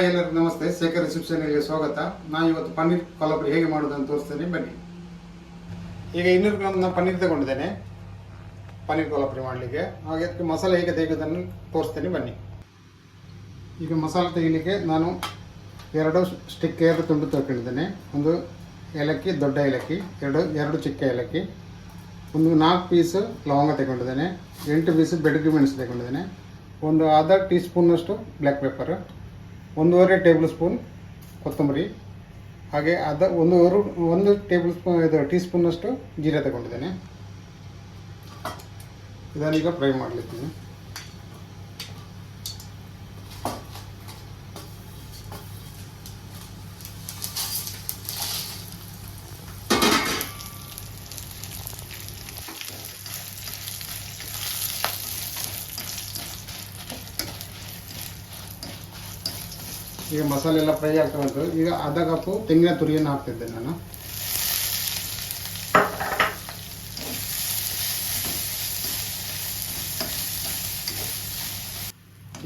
ಎಲ್ಲರಿಗೂ ನಮಸ್ತೆ. ಶೇಖರ್ ರಿಸೆಪ್ಷನ್ಗೆ ಸ್ವಾಗತ. ನಾನು ಇವತ್ತು ಪನ್ನೀರ್ ಕೊಲ್ಹಾಪುರಿ ಹೇಗೆ ಮಾಡೋದು ಅಂತ ತೋರಿಸ್ತೇನೆ, ಬನ್ನಿ. ಈಗ 200 ಗ್ರಾಮ್ ನಾನು ಪನ್ನೀರ್ ತಗೊಂಡಿದ್ದೇನೆ ಪನ್ನೀರ್ ಕೊಲ್ಹಾಪುರಿ ಮಾಡಲಿಕ್ಕೆ. ಹಾಗೆ ಮಸಾಲೆ ಹೇಗೆ ತೆಗೆಯೋದನ್ನು ತೋರಿಸ್ತೇನೆ, ಬನ್ನಿ. ಈಗ ಮಸಾಲೆ ತೆಗಿಲಿಕ್ಕೆ ನಾನು 2 ಸ್ಟಿಕ್ 2 ತುಂಡು ತಗೊಂಡಿದ್ದೇನೆ. ಒಂದು ಏಲಕ್ಕಿ, ದೊಡ್ಡ ಏಲಕ್ಕಿ, 2 ಚಿಕ್ಕ ಏಲಕ್ಕಿ, ಒಂದು 4 ಪೀಸ್ ಲವಂಗ ತಗೊಂಡಿದ್ದೇನೆ, 8 ಪೀಸ್ ಬೆಡಗಿ ಮೆಣಸು ತಗೊಂಡಿದ್ದೇನೆ, ಒಂದು ಅರ್ಧ ಟೀ ಸ್ಪೂನಷ್ಟು ಬ್ಲ್ಯಾಕ್ ಪೆಪ್ಪರ್, 1.5 ಟೇಬಲ್ ಸ್ಪೂನ್ ಕೊತ್ತಂಬರಿ, ಹಾಗೆ ಒಂದು ಟೇಬಲ್ ಸ್ಪೂನ್ ಟೀ ಸ್ಪೂನಷ್ಟು ಜೀರೆ ತಗೊಂಡಿದ್ದೇನೆ. ಇದನ್ನೀಗ ಫ್ರೈ ಮಾಡಲಿದ್ದೀನಿ. ಈಗ ಮಸಾಲೆ ಎಲ್ಲ ಫ್ರೈ ಆಗ್ತಾ ಉಂಟು. ಈಗ ಅರ್ಧ ಕಪ್ಪು ತೆಂಗಿನ ತುರಿಯನ್ನು ಹಾಕ್ತಿದ್ದೆ ನಾನು.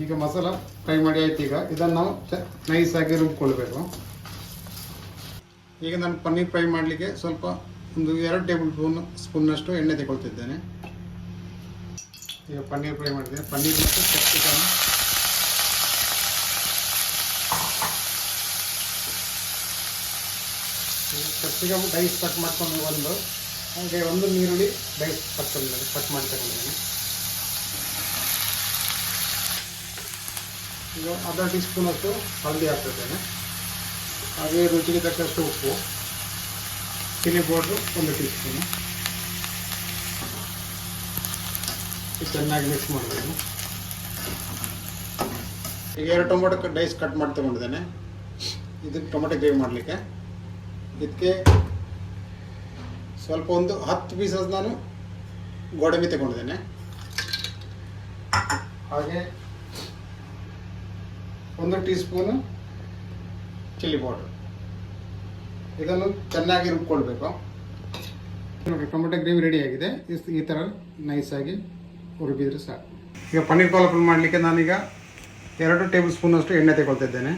ಈಗ ಮಸಾಲ ಫ್ರೈ ಮಾಡಿ ಆಯ್ತು. ಈಗ ಇದನ್ನು ನಾವು ನೈಸಾಗಿ ರುಬ್ಕೊಳ್ಬೇಕು. ಈಗ ನಾನು ಪನ್ನೀರ್ ಫ್ರೈ ಮಾಡಲಿಕ್ಕೆ ಸ್ವಲ್ಪ ಒಂದು 2 ಟೇಬಲ್ ಸ್ಪೂನ್ನಷ್ಟು ಎಣ್ಣೆ ತಗೊಳ್ತಿದ್ದೇನೆ. ಈಗ ಪನ್ನೀರ್ ಫ್ರೈ ಮಾಡಿದ್ದೇನೆ. ಪನ್ನೀರ್ ಮತ್ತು ಕ್ಯಾಪ್ಸಿಕಮ್, ಕ್ಯಾಪ್ಸಿಕಮ್ ಡೈಸ್ ಕಟ್ ಮಾಡ್ಕೊಂಡು ಹಾಗೆ ಒಂದು ನೀರುಳ್ಳಿ ಡೈಸ್ ಕಟ್ ಮಾಡಿ ತಗೊಂಡಿದ್ದೀನಿ. ಈಗ ಅರ್ಧ ಟೀ ಸ್ಪೂನಷ್ಟು ಹಳದಿ ಹಾಕ್ತಿದ್ದೇನೆ. ಹಾಗೆ ರುಚಿಗೆ ತಕ್ಕಷ್ಟು ಉಪ್ಪು, ಚಿಲ್ಲಿ ಪೌಡ್ರು 1 ಟೀ ಸ್ಪೂನು. ಚೆನ್ನಾಗಿ ಮಿಕ್ಸ್ ಮಾಡಬೇಕು. ಈಗ 2 ಟೊಮೊಟೊ ಡೈಸ್ ಕಟ್ ಮಾಡಿ ತಗೊಂಡಿದ್ದೇನೆ. ಇದು ಟೊಮೊಟೊ ಗ್ರೇವಿ ಮಾಡಲಿಕ್ಕೆ. ಇದಕ್ಕೆ ಸ್ವಲ್ಪ ಒಂದು 10 ಪೀಸಸ್ ನಾನು ಗೋಡಂಬಿ ತಗೊಂಡಿದ್ದೇನೆ. ಹಾಗೆ 1 ಟೀ ಸ್ಪೂನು ಚಿಲ್ಲಿ ಪೌಡರ್. ಇದನ್ನು ಚೆನ್ನಾಗಿ ರುಬ್ಕೊಳ್ಬೇಕು. ನೋಡಿ, ಟೊಮೆಟೊ ಗ್ರೇವಿ ರೆಡಿಯಾಗಿದೆ. ಈ ಥರ ನೈಸಾಗಿ ರುಬ್ಬಿದ್ರೆ ಸಾಕು. ಈಗ ಪನ್ನೀರ್ ಕೊಲ್ಹಾಪುರಿ ಮಾಡಲಿಕ್ಕೆ ನಾನೀಗ 2 ಟೇಬಲ್ ಸ್ಪೂನಷ್ಟು ಎಣ್ಣೆ ತಗೊಳ್ತಿದ್ದೇನೆ.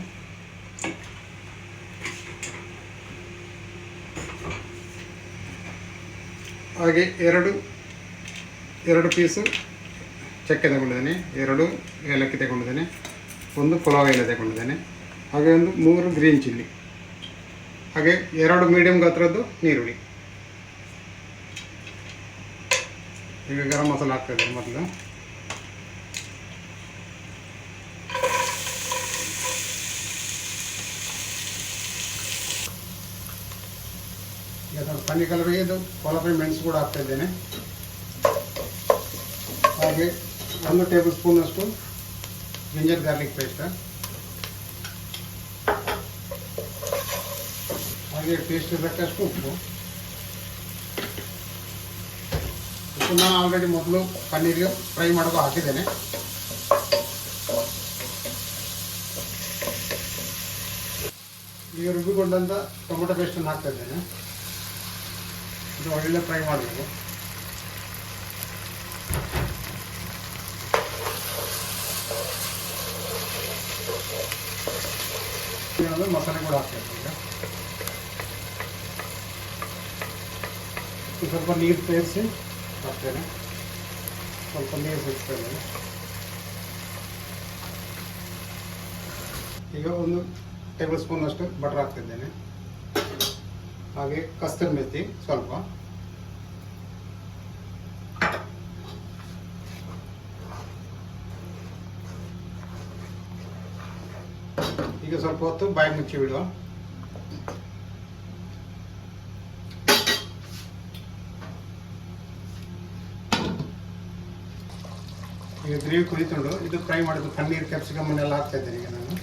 ಹಾಗೆ 2 ಪೀಸು ಚಕ್ಕೆ ತಗೊಂಡಿದ್ದೇನೆ, 2 ಏಲಕ್ಕಿ ತಗೊಂಡಿದ್ದೇನೆ, 1 ಪಲಾವ್ ಎಲೆ ತಗೊಂಡಿದ್ದೇನೆ, ಹಾಗೆ ಒಂದು 3 ಗ್ರೀನ್ ಚಿಲ್ಲಿ, ಹಾಗೆ 2 ಮೀಡಿಯಮ್ ಗಾತ್ರದ್ದು ನೀರುಳ್ಳಿ. ಈಗ ಗರಂ ಮಸಾಲ ಹಾಕ್ತದೆ ಮೊದಲು. ಈಗ ಪನ್ನೀರ್ ಕಲರ್ಗೆ ಇದು ಕೊಲ್ಹಾಪುರಿ ಮೆಣಸು ಕೂಡ ಹಾಕ್ತಾ ಇದ್ದೇನೆ. ಹಾಗೆ 1 ಟೇಬಲ್ ಸ್ಪೂನಷ್ಟು ಜಿಂಜರ್ ಗಾರ್ಲಿಕ್ ಪೇಸ್ಟ್, ಹಾಗೆ ಟೇಸ್ಟ್ ತಕ್ಕಷ್ಟು ಉಪ್ಪು. ಉಪ್ಪು ನಾನು ಆಲ್ರೆಡಿ ಮೊದಲು ಪನ್ನೀರ್ಗೆ ಫ್ರೈ ಮಾಡೋದು ಹಾಕಿದ್ದೇನೆ. ಈಗ ರುಬ್ಬಿಕೊಂಡಂಥ ಟೊಮೊಟೊ ಪೇಸ್ಟನ್ನು ಹಾಕ್ತಾ ಇದ್ದೇನೆ. ಇದು ಒಳ್ಳೆ ಫ್ರೈ ಮಾಡಬೇಕು. ಮಸಾಲೆ ಕೂಡ ಹಾಕ್ಬೇಕು. ಈಗ ಸ್ವಲ್ಪ ನೀರು ಸೇರಿಸಿ ಹಾಕ್ತೇನೆ. ಸ್ವಲ್ಪ ನೀರು ಸೇರಿಸ್ತೇನೆ. ಈಗ 1 ಟೇಬಲ್ ಸ್ಪೂನಷ್ಟು ಬಟರ್ ಹಾಕ್ತಿದ್ದೇನೆ. ಹಾಗೆ ಕಸ್ತೂರಿ ಮೆಥಿ ಸ್ವಲ್ಪ, ಈಗ ಸ್ವಲ್ಪ ಹೊತ್ತು ಬಾಯಿ ಮುಚ್ಚಿ ಬಿಡುವ. ಈಗ ಗ್ರೇವಿ ಕುದಿಕೊಂಡು ಇದು ಫ್ರೈ ಮಾಡಿದ್ದು ಪನ್ನೀರ್ ಕ್ಯಾಪ್ಸಿಕಮ್ ಎಲ್ಲ ಹಾಕ್ತಾ ಇದ್ದೇನೆ. ಈಗ ನಾನು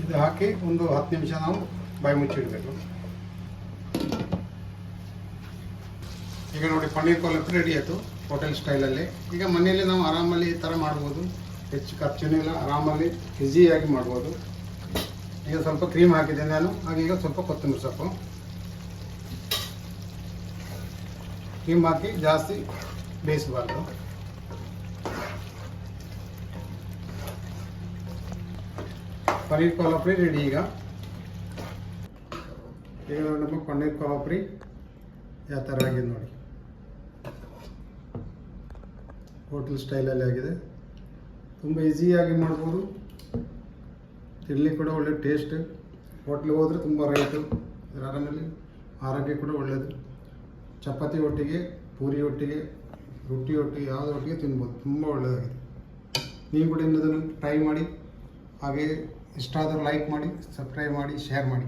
ಇದು ಹಾಕಿ ಒಂದು 10 ನಿಮಿಷ ನಾವು ಬಾಯಿ ಮುಚ್ಚಿಡಬೇಕು. ಈಗ ನೋಡಿ, ಪನ್ನೀರ್ ಕೊಲ್ಹಾಪುರಿ ರೆಡಿ ಆಯಿತು ಹೋಟೆಲ್ ಸ್ಟೈಲಲ್ಲಿ. ಈಗ ಮನೆಯಲ್ಲಿ ನಾವು ಆರಾಮಲ್ಲಿ ಈ ಥರ ಮಾಡ್ಬೋದು. ಹೆಚ್ಚು ಖರ್ಚುನೂ ಇಲ್ಲ, ಆರಾಮಲ್ಲಿ ಈಸಿಯಾಗಿ ಮಾಡ್ಬೋದು. ಈಗ ಸ್ವಲ್ಪ ಕ್ರೀಮ್ ಹಾಕಿದ್ದೆ ನಾನು. ಹಾಗೆ ಈಗ ಸ್ವಲ್ಪ ಕೊತ್ತಂಬರಿ ಸೊಪ್ಪು, ಕ್ರೀಮ್ ಹಾಕಿ ಜಾಸ್ತಿ ಬೇಯಿಸಬಾರ್ದು. ಪನ್ನೀರ್ ಕೋಲಾಪುರಿ ರೆಡಿ. ಈಗ ನಮ್ಮ ಪನ್ನೀರ್ ಕೋಲಾಪುರಿ ಯಾವ ಥರ ಆಗಿದೆ ನೋಡಿ, ಹೋಟೆಲ್ ಸ್ಟೈಲಲ್ಲಿ ಆಗಿದೆ. ತುಂಬ ಈಸಿಯಾಗಿ ಮಾಡ್ಬೋದು, ತಿನ್ನಲಿಕ್ಕೆ ಕೂಡ ಒಳ್ಳೆ ಟೇಸ್ಟ್. ಹೋಟ್ಲಿಗೆ ಹೋದರೆ ತುಂಬ ರೇಟು, ಆರಾಮಲ್ಲಿ ಆರೋಗ್ಯ ಕೂಡ ಒಳ್ಳೆಯದು. ಚಪಾತಿ ಒಟ್ಟಿಗೆ, ಪೂರಿ ಒಟ್ಟಿಗೆ, ರೊಟ್ಟಿ ಒಟ್ಟಿಗೆ, ಯಾವುದ್ರ ಒಟ್ಟಿಗೆ ತಿನ್ಬೋದು, ತುಂಬ ಒಳ್ಳೆಯದಾಗಿದೆ. ನೀವು ಕೂಡ ಇನ್ನದನ್ನು ಟ್ರೈ ಮಾಡಿ. ಹಾಗೆ ಇಷ್ಟ ಆದರೂ ಲೈಕ್ ಮಾಡಿ, ಸಬ್ಸ್ಕ್ರೈಬ್ ಮಾಡಿ, ಶೇರ್ ಮಾಡಿ.